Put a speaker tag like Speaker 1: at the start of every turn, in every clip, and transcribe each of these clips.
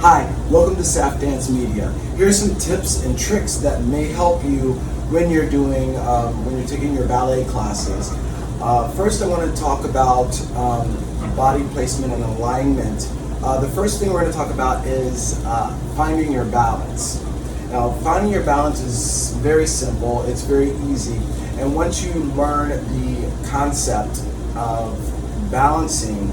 Speaker 1: Hi, welcome to S.A.F Dance Media. Here are some tips and tricks that may help you when you're taking your ballet classes. First, I want to talk about body placement and alignment. The first thing we're going to talk about is finding your balance. Now, finding your balance is very simple. It's very easy. And once you learn the concept of balancing,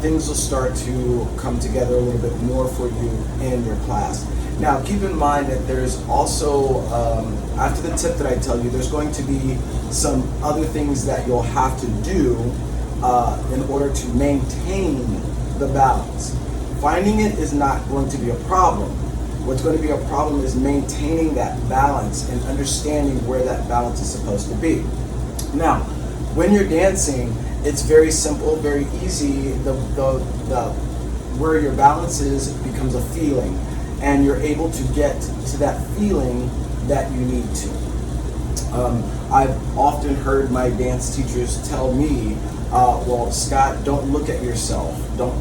Speaker 1: things will start to come together a little bit more for you in your class. Now, keep in mind that there's also, after the tip that I tell you, there's going to be some other things that you'll have to do in order to maintain the balance. Finding it is not going to be a problem. What's going to be a problem is maintaining that balance and understanding where that balance is supposed to be. Now, when you're dancing, it's very simple, very easy. Where your balance is becomes a feeling, and you're able to get to that feeling that you need to. I've often heard my dance teachers tell me, well, Scott, don't look at yourself. Don't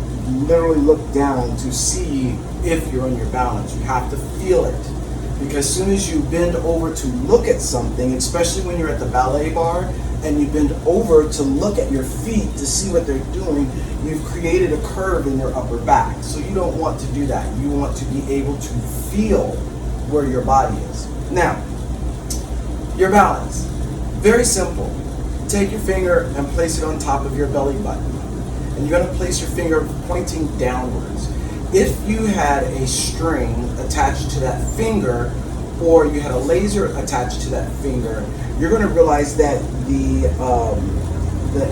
Speaker 1: literally look down to see if you're on your balance. You have to feel it. Because as soon as you bend over to look at something, especially when you're at the ballet bar, and you bend over to look at your feet to see what they're doing, you've created a curve in your upper back. So you don't want to do that. You want to be able to feel where your body is. Now, your balance. Very simple. Take your finger and place it on top of your belly button. And you're going to place your finger pointing downwards. If you had a string attached to that finger, or you had a laser attached to that finger, you're going to realize that the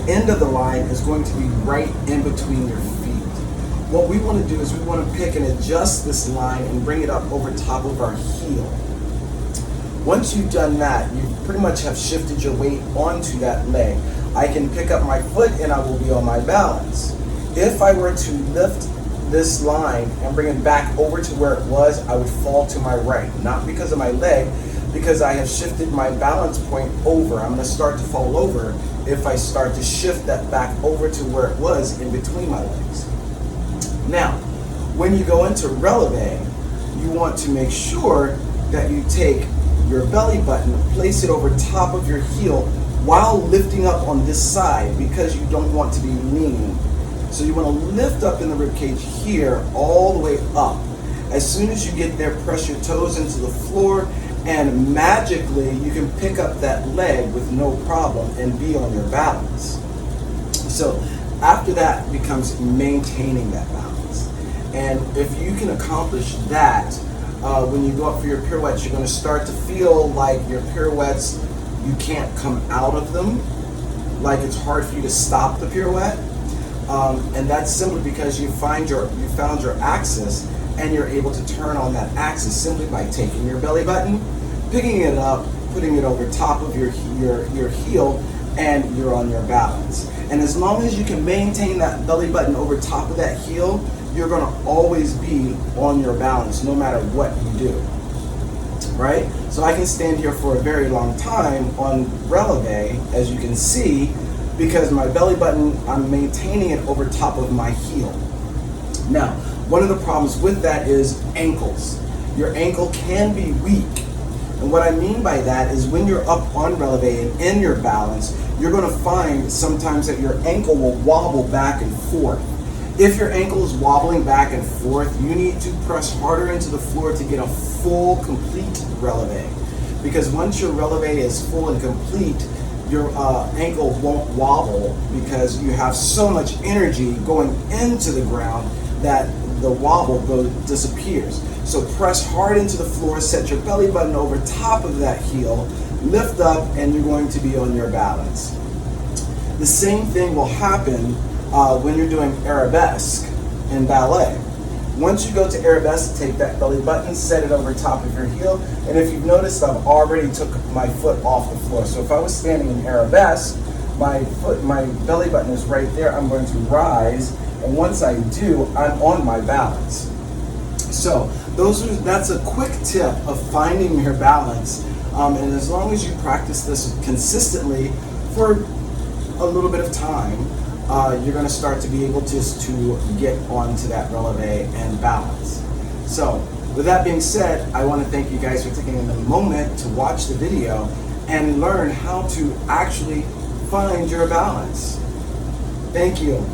Speaker 1: end of the line is going to be right in between your feet. What we want to do is we want to pick and adjust this line and bring it up over top of our heel. Once you've done that, you pretty much have shifted your weight onto that leg. I can pick up my foot and I will be on my balance. If I were to lift this line and bring it back over to where it was, I would fall to my right. Not because of my leg, because I have shifted my balance point over. I'm going to start to fall over if I start to shift that back over to where it was in between my legs. Now, when you go into releve, you want to make sure that you take your belly button, place it over top of your heel while lifting up on this side, because you don't want to be leaning. So you want to lift up in the ribcage here all the way up. As soon as you get there, press your toes into the floor, and magically you can pick up that leg with no problem and be on your balance. So after that becomes maintaining that balance. And if you can accomplish that, when you go up for your pirouettes, you're going to start to feel like your pirouettes, you can't come out of them, like it's hard for you to stop the pirouette. And that's simply because you found your axis, and you're able to turn on that axis simply by taking your belly button, picking it up, putting it over top of your heel, and you're on your balance. And as long as you can maintain that belly button over top of that heel, you're going to always be on your balance no matter what you do. Right? So I can stand here for a very long time on releve, as you can see, because my belly button, I'm maintaining it over top of my heel. Now, one of the problems with that is ankles. Your ankle can be weak. And what I mean by that is when you're up on releve and in your balance, you're going to find sometimes that your ankle will wobble back and forth. If your ankle is wobbling back and forth, you need to press harder into the floor to get a full, complete releve. Because once your releve is full and complete, your ankle won't wobble, because you have so much energy going into the ground that the wobble disappears. So press hard into the floor, set your belly button over top of that heel, lift up, and you're going to be on your balance. The same thing will happen when you're doing arabesque in ballet. Once you go to arabesque, take that belly button, set it over top of your heel, and if you've noticed, I've already took my foot off the floor. So if I was standing in arabesque, my belly button is right there. I'm going to rise, and once I do, I'm on my balance. So that's a quick tip of finding your balance, and as long as you practice this consistently for a little bit of time, you're going to start to be able to get onto that releve and balance. So, with that being said, I want to thank you guys for taking a moment to watch the video and learn how to actually find your balance. Thank you.